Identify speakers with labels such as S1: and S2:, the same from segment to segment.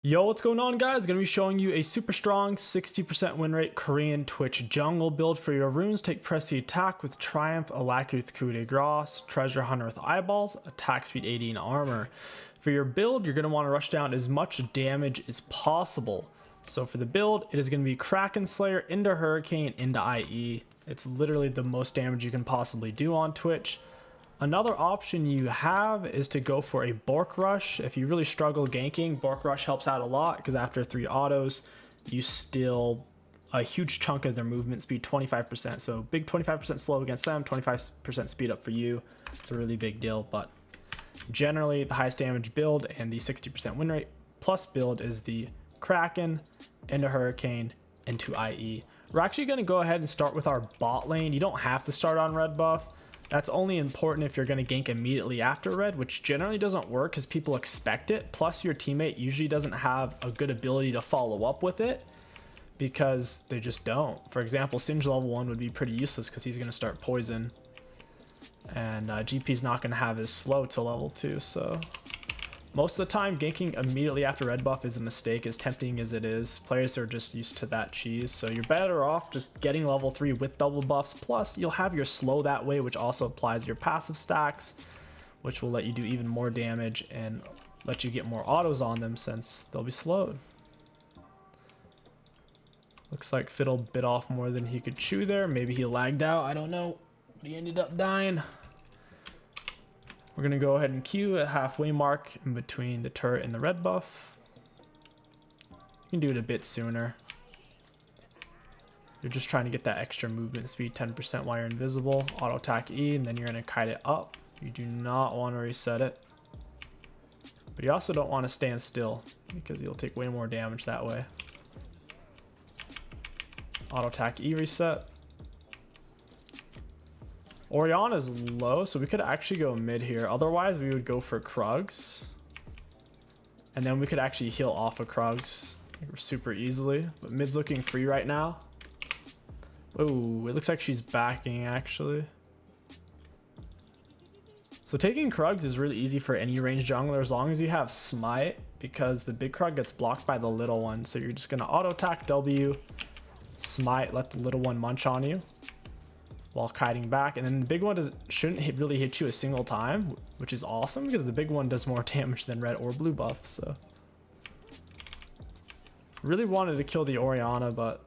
S1: Yo, what's going on, guys? Gonna be showing you a super strong 60% win rate Korean Twitch jungle build for your runes. Take press the attack with Triumph, 𝐒𝐻𝐂𝐈𝐀𝐋𝐒, Treasure Hunter with Eyeballs, attack speed 80 and armor. For your build, you're gonna want to rush down as much damage as possible. So for the build, it is gonna be Kraken Slayer into Hurricane into IE. It's literally the most damage you can possibly do on Twitch. Another option you have is to go for a Bork Rush. If you really struggle ganking, Bork Rush helps out a lot because after 3 autos, you steal a huge chunk of their movement speed, 25%. So big 25% slow against them, 25% speed up for you. It's a really big deal, but generally the highest damage build and the 60% win rate plus build is the Kraken into Hurricane into IE. We're actually going to go ahead and start with our bot lane. You don't have to start on red buff. That's only important if you're going to gank immediately after red, which generally doesn't work because people expect it. Plus your teammate usually doesn't have a good ability to follow up with it because they just don't. For example, Singe level 1 would be pretty useless because he's going to start poison. And GP's not going to have his slow till level 2. So most of the time, ganking immediately after red buff is a mistake, as tempting as it is. Players are just used to that cheese. So you're better off just getting level 3 with double buffs. Plus, you'll have your slow that way, which also applies your passive stacks, which will let you do even more damage and let you get more autos on them since they'll be slowed. Looks like Fiddle bit off more than he could chew there. Maybe he lagged out. I don't know. But he ended up dying. We're going to go ahead and Q at halfway mark in between the turret and the red buff. You can do it a bit sooner. You're just trying to get that extra movement speed, 10% while you're invisible. Auto attack E, and then you're going to kite it up. You do not want to reset it. But you also don't want to stand still because you'll take way more damage that way. Auto attack E reset. Orianna's low, so we could actually go mid here. Otherwise, we would go for Krugs. And then we could actually heal off of Krugs super easily. But mid's looking free right now. Oh, it looks like she's backing, actually. So taking Krugs is really easy for any range jungler as long as you have Smite, because the big Krug gets blocked by the little one. So you're just going to auto attack W, Smite, let the little one munch on you while kiting back, and then the big one shouldn't really hit you a single time, which is awesome because the big one does more damage than red or blue buff. So really wanted to kill the Orianna, but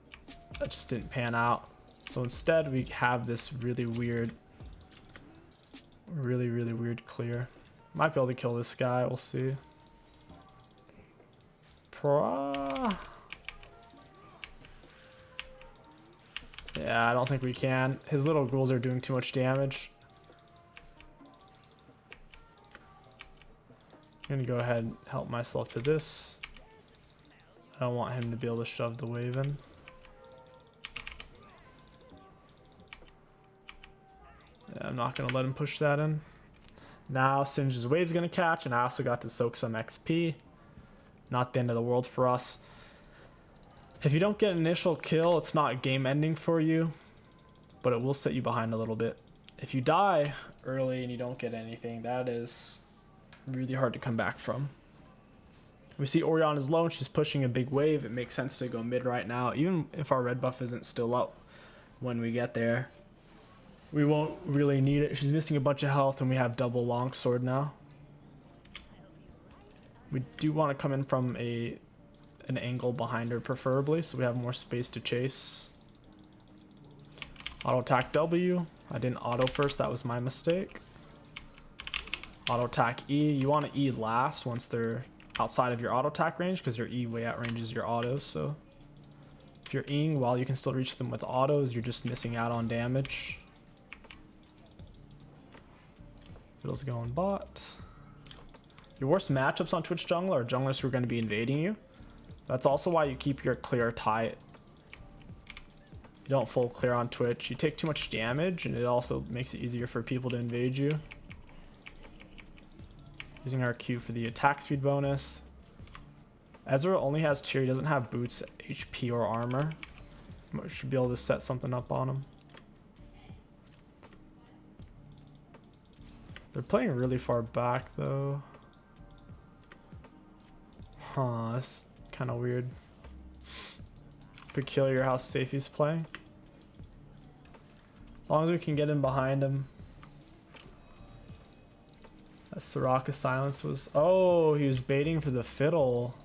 S1: that just didn't pan out. So instead we have this really weird clear. Might be able to kill this guy, we'll see. Yeah, I don't think we can. His little ghouls are doing too much damage. I'm gonna go ahead and help myself to this. I don't want him to be able to shove the wave in. Yeah, I'm not gonna let him push that in. Now Singe's wave's gonna catch, and I also got to soak some XP. Not the end of the world for us. If you don't get an initial kill, it's not game ending for you, but it will set you behind a little bit. If you die early and you don't get anything, that is really hard to come back from. We see Orianna's low and she's pushing a big wave. It makes sense to go mid right now, even if our red buff isn't still up when we get there. We won't really need it. She's missing a bunch of health and we have double longsword now. We do want to come in from an angle behind her preferably, so we have more space to chase. Auto attack W. I didn't auto first, that was my mistake. Auto attack E. You want to E last once they're outside of your auto attack range because your E way outranges your autos. So if you're Eing while you can still reach them with autos, you're just missing out on damage. Fiddle's going bot. Your worst matchups on Twitch jungle are junglers who are going to be invading you. That's also why you keep your clear tight. You don't full clear on Twitch. You take too much damage, and it also makes it easier for people to invade you. Using our Q for the attack speed bonus. Ezreal only has tier. He doesn't have boots, HP, or armor. Should be able to set something up on him. They're playing really far back, though. Huh, that's kind of weird. Peculiar how safe he's playing. As long as we can get in behind him. That Soraka silence was... Oh, he was baiting for the fiddle.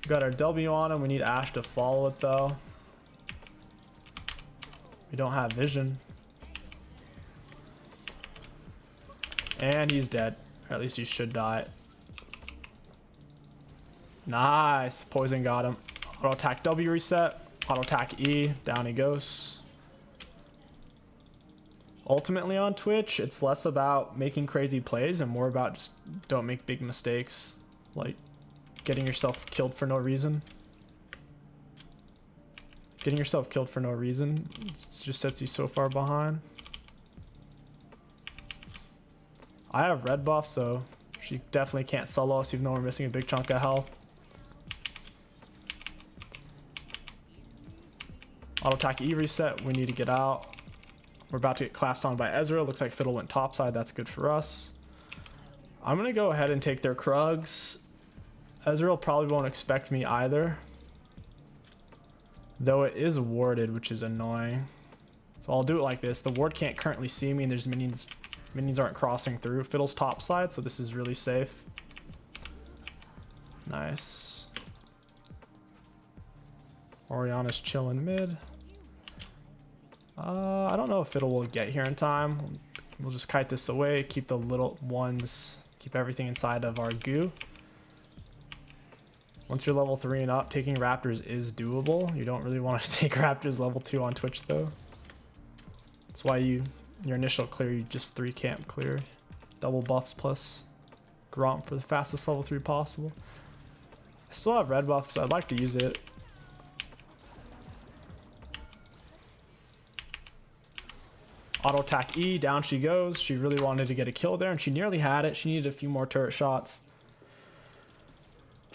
S1: We got our W on him. We need Ashe to follow it though. We don't have vision. And he's dead. Or at least he should die. Nice. Poison got him. Auto attack W reset. Auto attack E. Down he goes. Ultimately on Twitch, it's less about making crazy plays and more about just don't make big mistakes. Like getting yourself killed for no reason. Getting yourself killed for no reason just sets you so far behind. I have red buff, so she definitely can't solo us even though we're missing a big chunk of health. Auto attack E reset. We need to get out. We're about to get collapsed on by Ezreal. Looks like Fiddle went topside. That's good for us. I'm going to go ahead and take their Krugs. Ezreal probably won't expect me either. Though it is warded, which is annoying. So I'll do it like this. The ward can't currently see me and there's minions. Minions aren't crossing through. Fiddle's topside, so this is really safe. Nice. Oriana's chilling mid. I don't know if Fiddle will get here in time. We'll just kite this away, keep the little ones, keep everything inside of our goo. Once you're level 3 and up, taking Raptors is doable. You don't really want to take Raptors level 2 on Twitch though. That's why your initial clear, you just 3 camp clear. Double buffs plus Gromp for the fastest level 3 possible. I still have red buff, so I'd like to use it. Auto attack E, down she goes. She really wanted to get a kill there and she nearly had it. She needed a few more turret shots.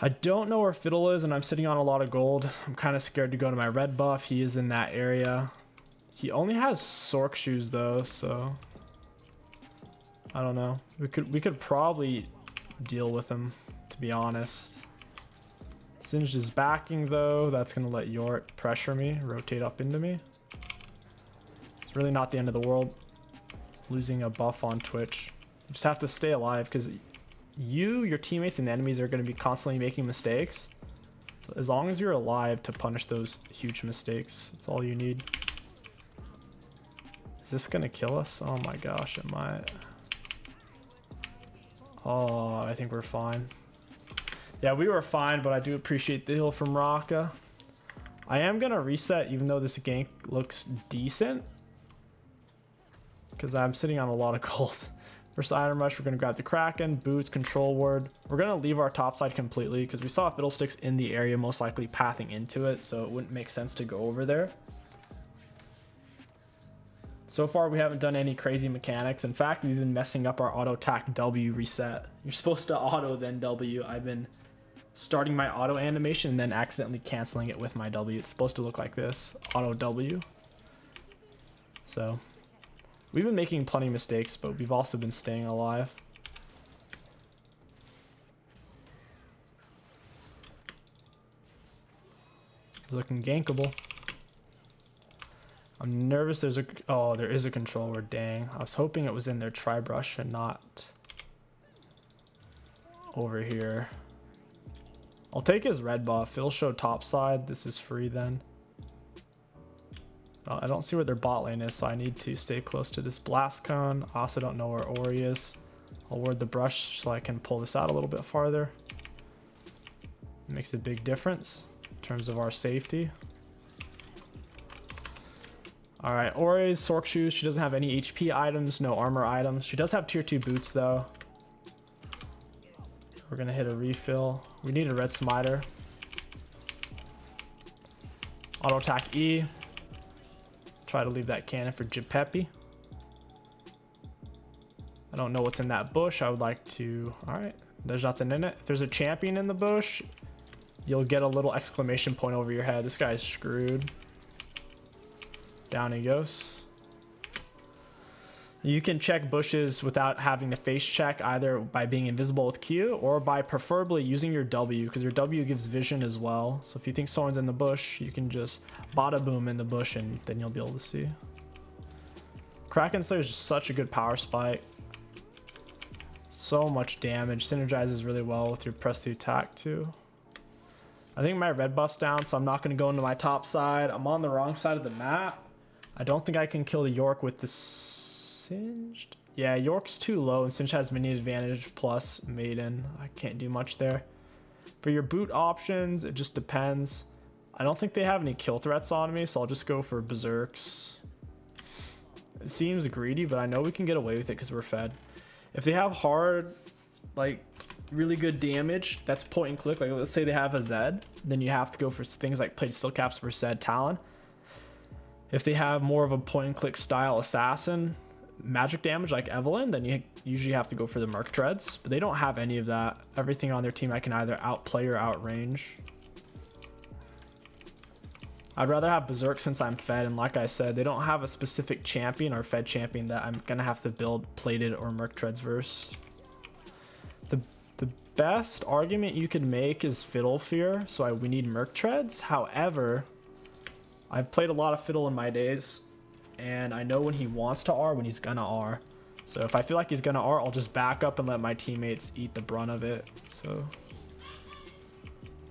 S1: I don't know where Fiddle is and I'm sitting on a lot of gold. I'm kind of scared to go to my red buff. He is in that area. He only has Sork shoes though, so I don't know. We could probably deal with him, to be honest. Singed is backing though. That's gonna let Yort pressure me, rotate up into me. It's really not the end of the world losing a buff on Twitch. You just have to stay alive because your teammates and the enemies are going to be constantly making mistakes. So as long as you're alive to punish those huge mistakes, that's all you need. Is this going to kill us? Oh my gosh, it might. Oh, I think we're fine. Yeah, we were fine, but I do appreciate the heal from Raka. I am going to reset even though this gank looks decent. Because I'm sitting on a lot of gold. First item rush, we're going to grab the Kraken, boots, control ward. We're going to leave our top side completely because we saw Fiddlesticks in the area, most likely pathing into it, so it wouldn't make sense to go over there. So far, we haven't done any crazy mechanics. In fact, we've been messing up our auto attack W reset. You're supposed to auto then W. I've been starting my auto animation and then accidentally canceling it with my W. It's supposed to look like this, auto W. So we've been making plenty of mistakes, but we've also been staying alive. It's looking gankable. I'm nervous there is a controller, dang. I was hoping it was in their tri-brush and not over here. I'll take his red buff. It'll show topside. This is free then. I don't see where their bot lane is, so I need to stay close to this blast cone. I also don't know where Ori is. I'll ward the brush so I can pull this out a little bit farther. It makes a big difference in terms of our safety. Alright, Ori's Sork shoes. She doesn't have any HP items, no armor items. She does have tier 2 boots though. We're gonna hit a refill. We need a red smiter. Auto attack E. Try to leave that cannon for Jipepi. I don't know what's in that bush. I would like to... Alright, there's nothing in it. If there's a champion in the bush, you'll get a little exclamation point over your head. This guy's screwed. Down he goes. You can check bushes without having to face check, either by being invisible with Q or by preferably using your W, because your W gives vision as well. So if you think someone's in the bush, you can just bada boom in the bush and then you'll be able to see. Kraken Slayer is just such a good power spike. So much damage. Synergizes really well with your press to attack too. I think my red buff's down, so I'm not going to go into my top side. I'm on the wrong side of the map. I don't think I can kill the York with the Singed. Yeah, York's too low, and Singed has mini advantage plus Maiden. I can't do much there. For your boot options, it just depends. I don't think they have any kill threats on me, so I'll just go for Berserks. It seems greedy, but I know we can get away with it because we're fed. If they have hard, like, really good damage, that's point and click. Like, let's say they have a Zed, then you have to go for things like Plate Steel Caps for Zed Talon. If they have more of a point and click style assassin, magic damage like Evelyn, then you usually have to go for the Merc Treads, but they don't have any of that. Everything on their team I can either outplay or outrange. I'd rather have Berserk since I'm fed, and like I said, they don't have a specific champion or fed champion that I'm gonna have to build plated or Merc Treads verse. The best argument you could make is Fiddle Fear, so we need Merc Treads. However, I've played a lot of Fiddle in my days, and I know when he wants to R, when he's gonna R. So if I feel like he's gonna R, I'll just back up and let my teammates eat the brunt of it. So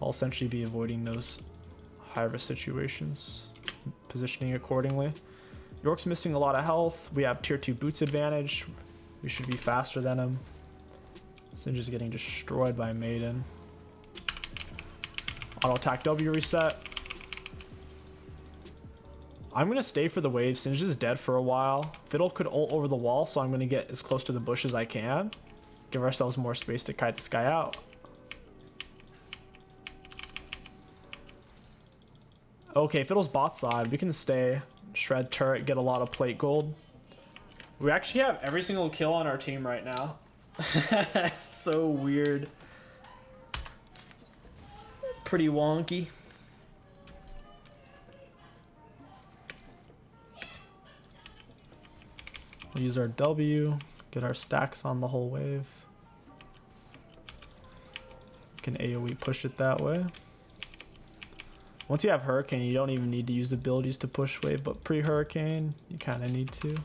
S1: I'll essentially be avoiding those high risk situations, positioning accordingly. York's missing a lot of health. We have tier 2 boots advantage. We should be faster than him. Singe is getting destroyed by Maiden. Auto attack W reset. I'm going to stay for the wave. Singe is dead for a while. Fiddle could ult over the wall, so I'm going to get as close to the bush as I can. Give ourselves more space to kite this guy out. Okay, Fiddle's bot side. We can stay. Shred turret, get a lot of plate gold. We actually have every single kill on our team right now. That's so weird. Pretty wonky. We'll use our W, get our stacks on the whole wave. Can AoE push it that way. Once you have Hurricane, you don't even need to use abilities to push wave, but pre-Hurricane, you kind of need to.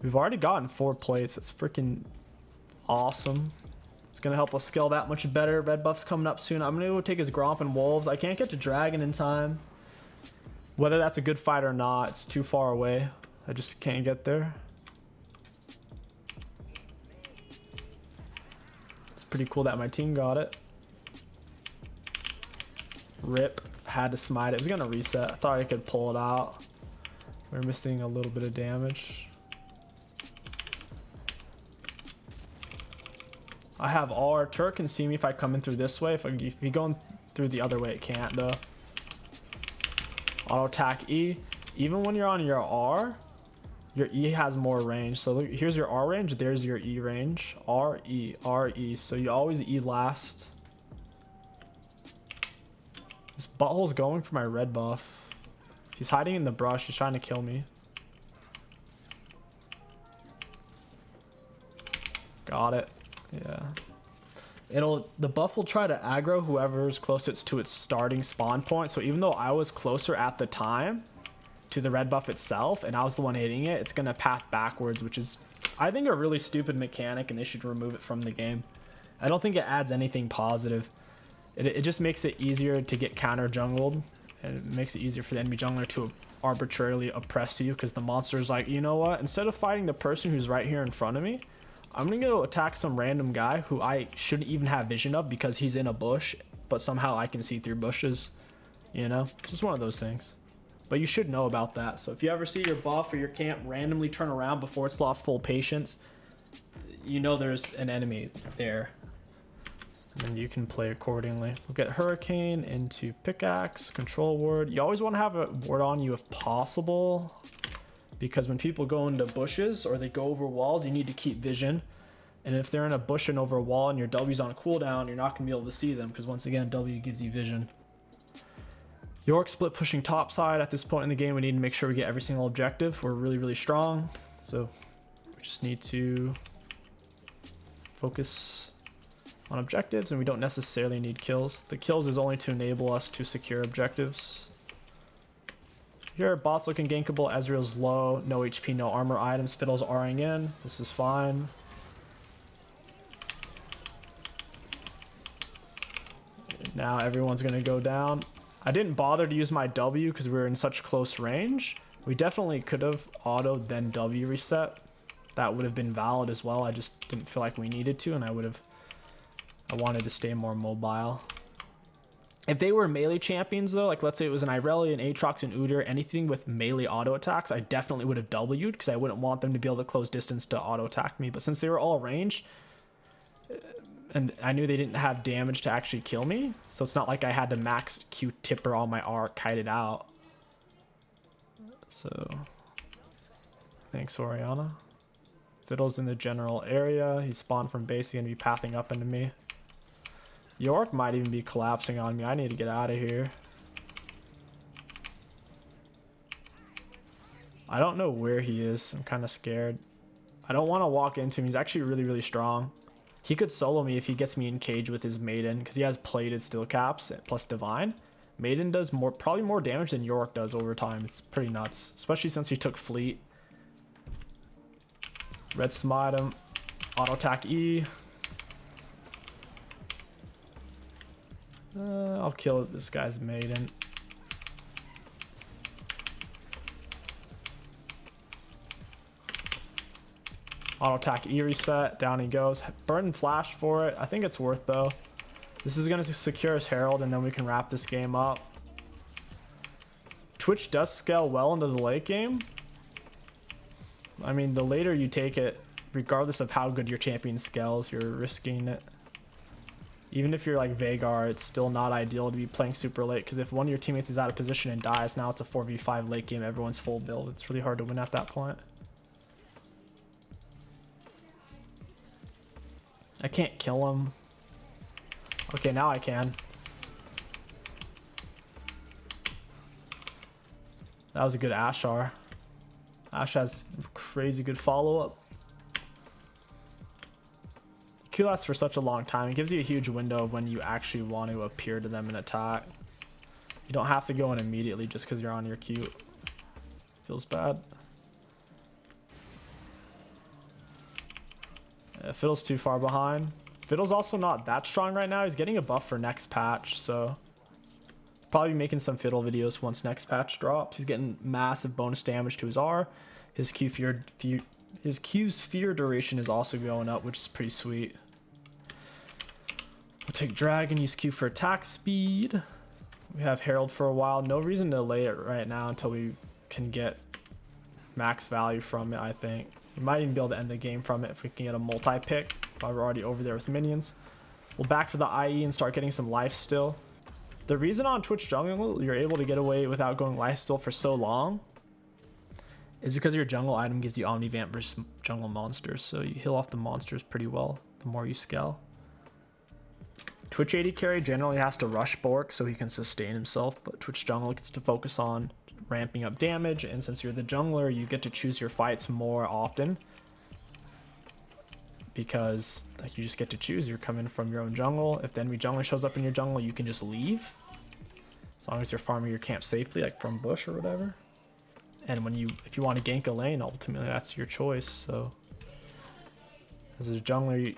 S1: We've already gotten 4 plates. That's freaking awesome. It's going to help us scale that much better. Red buff's coming up soon. I'm going to go take his Gromp and Wolves. I can't get to Dragon in time. Whether that's a good fight or not, it's too far away. I just can't get there. It's pretty cool that my team got it. Rip. Had to smite it. It was going to reset. I thought I could pull it out. We're missing a little bit of damage. I have R. Turret can see me if I come in through this way. If you go in through the other way, it can't though. Auto attack E. Even when you're on your R, your E has more range. So look, here's your R range, there's your E range. R, E, R, E. So you always E last. This butthole's going for my red buff. He's hiding in the brush. He's trying to kill me. Got it. Yeah. The buff will try to aggro whoever's closest to its starting spawn point. So even though I was closer at the time to the red buff itself and I was the one hitting it, it's gonna path backwards, which is, I think, a really stupid mechanic, and they should remove it from the game. I don't think it adds anything positive. It just makes it easier to get counter jungled, and it makes it easier for the enemy jungler to arbitrarily oppress you, because the monster's like, you know what, instead of fighting the person who's right here in front of me, I'm gonna go attack some random guy who I shouldn't even have vision of because he's in a bush, but somehow I can see through bushes. You know, just one of those things. But you should know about that. So if you ever see your buff or your camp randomly turn around before it's lost full patience, you know there's an enemy there. And then you can play accordingly. We'll get Hurricane into Pickaxe, Control Ward. You always want to have a ward on you if possible, because when people go into bushes or they go over walls, you need to keep vision. And if they're in a bush and over a wall and your W's on cooldown, you're not going to be able to see them, because once again, W gives you vision. York split pushing top side. At this point in the game, we need to make sure we get every single objective. We're really, really strong. So we just need to focus on objectives, and we don't necessarily need kills. The kills is only to enable us to secure objectives. Here, bot's looking gankable. Ezreal's low, no HP, no armor items. Fiddle's R'ing in. This is fine. Now everyone's gonna go down. I didn't bother to use my W because we were in such close range. We definitely could have autoed then W reset. That would have been valid as well. I just didn't feel like we needed to, and I wanted to stay more mobile. If they were melee champions though, like let's say it was an Irelia, an Aatrox, an Udyr, anything with melee auto attacks, I definitely would have W'd because I wouldn't want them to be able to close distance to auto attack me. But since they were all ranged, and I knew they didn't have damage to actually kill me, so it's not like I had to max Q-tipper all my R, kite it out. So, thanks Oriana. Fiddle's in the general area. He spawned from base. He's gonna be pathing up into me. York might even be collapsing on me. I need to get out of here. I don't know where he is. I'm kind of scared. I don't want to walk into him. He's actually really, really strong. He could solo me if he gets me in cage with his Maiden, because he has plated steel caps plus divine. Maiden does probably more damage than York does over time. It's pretty nuts, especially since he took fleet. Red smite him. Auto attack E. I'll kill this guy's Maiden. Auto attack E reset. Down he goes. Burn and flash for it. I think it's worth though. This is going to secure his Herald, and then we can wrap this game up. Twitch does scale well into the late game. I mean, the later you take it, regardless of how good your champion scales, you're risking it. Even if you're like Veigar, it's still not ideal to be playing super late, because if one of your teammates is out of position and dies, now it's a 4v5 late game, everyone's full build. It's really hard to win at that point. I can't kill him. Okay, now I can. That was a good Ashar. Ash has crazy good follow-up. Q lasts for such a long time. It gives you a huge window of when you actually want to appear to them and attack. You don't have to go in immediately just because you're on your Q. Feels bad. Yeah, Fiddle's too far behind. Fiddle's also not that strong right now. He's getting a buff for next patch, so probably making some Fiddle videos once next patch drops. He's getting massive bonus damage to his R. His Q's fear duration is also going up, which is pretty sweet. We'll take Dragon, use Q for attack speed. We have Herald for a while. No reason to lay it right now until we can get max value from it, I think. We might even be able to end the game from it if we can get a multi-pick while we're already over there with minions. We'll back for the IE and start getting some life still. The reason on Twitch jungle you're able to get away without going life still for so long is because your jungle item gives you Omnivamp versus jungle monsters, so you heal off the monsters pretty well the more you scale. Twitch AD carry generally has to rush Bork so he can sustain himself, but Twitch jungle gets to focus on ramping up damage, and since you're the jungler, you get to choose your fights more often because like you just get to choose. You're coming from your own jungle. If the enemy jungler shows up in your jungle, you can just leave as long as you're farming your camp safely, like from bush or whatever. And if you want to gank a lane, ultimately that's your choice. So as a jungler, you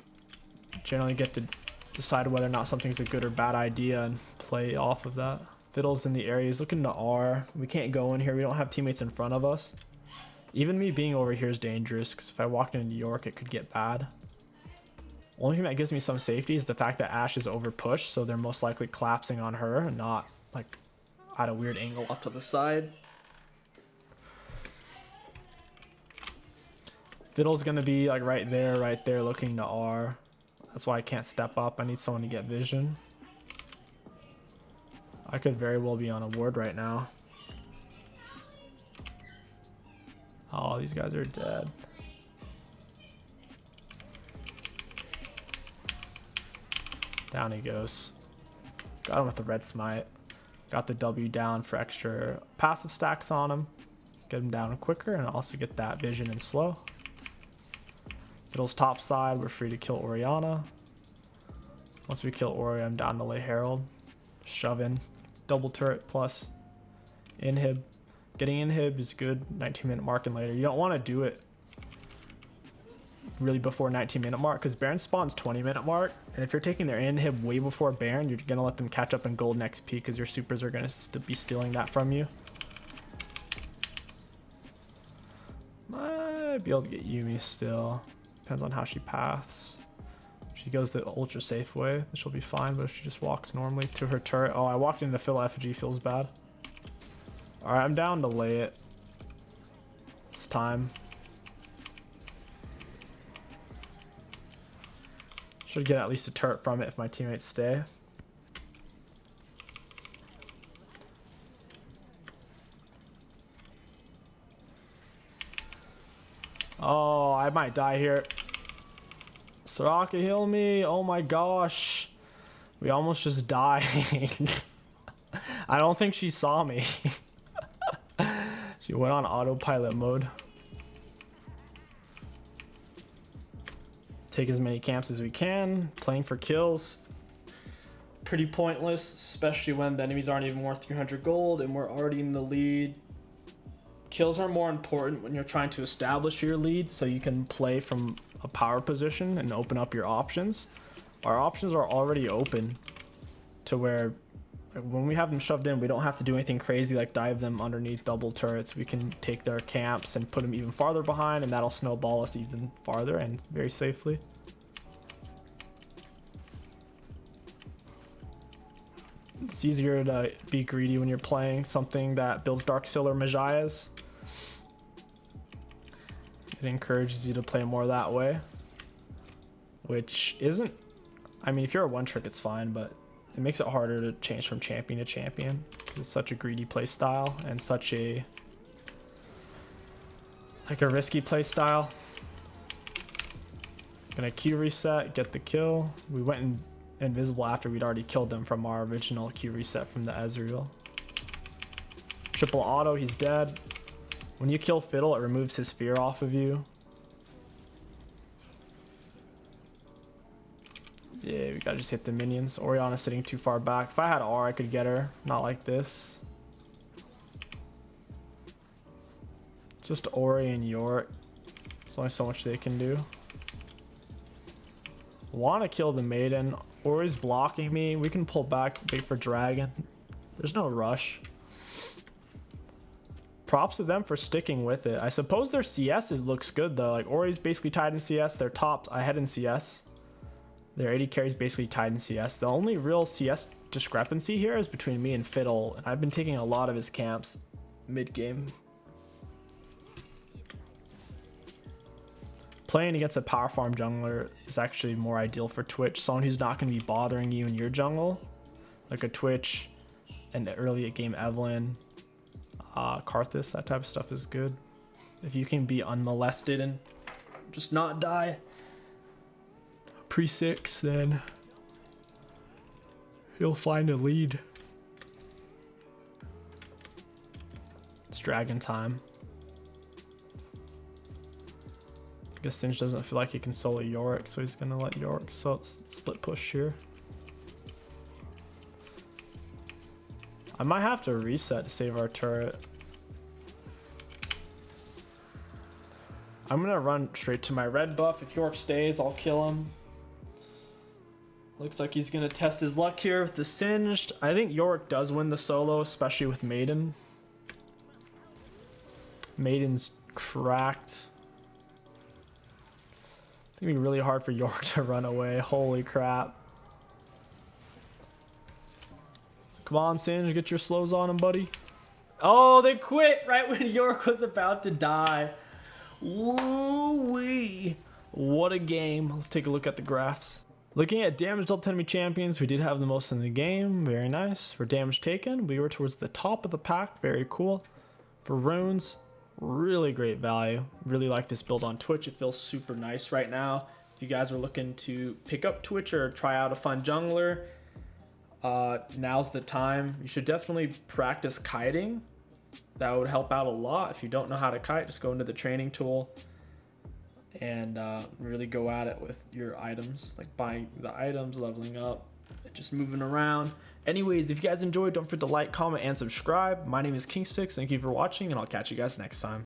S1: generally get to decide whether or not something's a good or bad idea and play off of that. Fiddle's in the area. He's looking to R. We can't go in here. We don't have teammates in front of us. Even me being over here is dangerous because if I walked into New York, it could get bad. Only thing that gives me some safety is the fact that Ashe is over pushed, so they're most likely collapsing on her and not like at a weird angle off to the side. Fiddle's gonna be like right there looking to R. That's why I can't step up. I need someone to get vision. I could very well be on a ward right now. Oh, these guys are dead. Down he goes. Got him with the red smite. Got the W down for extra passive stacks on him. Get him down quicker and also get that vision and slow. Fiddle's top side, we're free to kill Orianna. Once we kill Ori, I'm down to lay Herald. Shove in. Double turret plus inhib. Getting inhib is good. 19-minute mark and later. You don't want to do it really before 19-minute mark because Baron spawns 20-minute mark. And if you're taking their inhib way before Baron, you're going to let them catch up in gold and XP because your supers are going to be stealing that from you. Might be able to get Yuumi still. Depends on how she paths. If she goes the ultra safe way, she'll be fine. But if she just walks normally to her turret. Oh, I walked into Fiddle effigy. Feels bad. Alright, I'm down to lay it. It's time. Should get at least a turret from it if my teammates stay. Oh, I might die here. Soraka, heal me. Oh my gosh. We almost just died. I don't think she saw me. She went on autopilot mode. Take as many camps as we can. Playing for kills. Pretty pointless, especially when the enemies aren't even worth 300 gold and we're already in the lead. Kills are more important when you're trying to establish your lead so you can play from a power position and open up your options. Our options are already open to where when we have them shoved in, we don't have to do anything crazy like dive them underneath double turrets. We can take their camps and put them even farther behind, and that'll snowball us even farther and very safely. It's easier to be greedy when you're playing something that builds Dark Seal or Majias. It encourages you to play more that way, which isn't, I mean, if you're a one trick, it's fine, but it makes it harder to change from champion to champion. It's such a greedy play style and such a risky play style. Gonna Q reset, get the kill. We went invisible after we'd already killed them from our original Q reset from the Ezreal. Triple auto, he's dead. When you kill Fiddle, it removes his fear off of you. Yeah, we gotta just hit the minions. Orianna's sitting too far back. If I had R, I could get her. Not like this. Just Ori and Yorick. There's only so much they can do. Want to kill the Maiden. Ori's blocking me. We can pull back, wait for Dragon. There's no rush. Props to them for sticking with it. I suppose their CS looks good though. Like Ori's basically tied in CS. They're top ahead in CS. Their AD carry is basically tied in CS. The only real CS discrepancy here is between me and Fiddle. And I've been taking a lot of his camps mid-game. Playing against a power farm jungler is actually more ideal for Twitch. Someone who's not going to be bothering you in your jungle. Like a Twitch and the early game Evelyn. Karthus, that type of stuff is good. If you can be unmolested and just not die pre-6, then you'll find a lead. It's dragon time. I guess Singe doesn't feel like he can solo Yorick, so he's gonna let Yorick split push here. I might have to reset to save our turret. I'm gonna run straight to my red buff. If Yorick stays, I'll kill him. Looks like he's gonna test his luck here with the Singed. I think Yorick does win the solo, especially with Maiden. Maiden's cracked. It's gonna be really hard for Yorick to run away. Holy crap. Come on, Singe, get your slows on him, buddy. Oh, they quit right when Yorick was about to die. Woo-wee. What a game. Let's take a look at the graphs. Looking at damage dealt to enemy champions, we did have the most in the game. Very nice. For damage taken, we were towards the top of the pack. Very cool. For runes, really great value. Really like this build on Twitch. It feels super nice right now. If you guys are looking to pick up Twitch or try out a fun jungler, now's the time. You should definitely practice kiting. that would help out a lot. If you don't know how to kite, just go into the training tool and really go at it with your items, like buying the items, leveling up, and just moving around. Anyways, if you guys enjoyed, don't forget to like, comment, and subscribe. My name is 𝐒𝐂𝐋𝐒. Thank you for watching, and I'll catch you guys next time.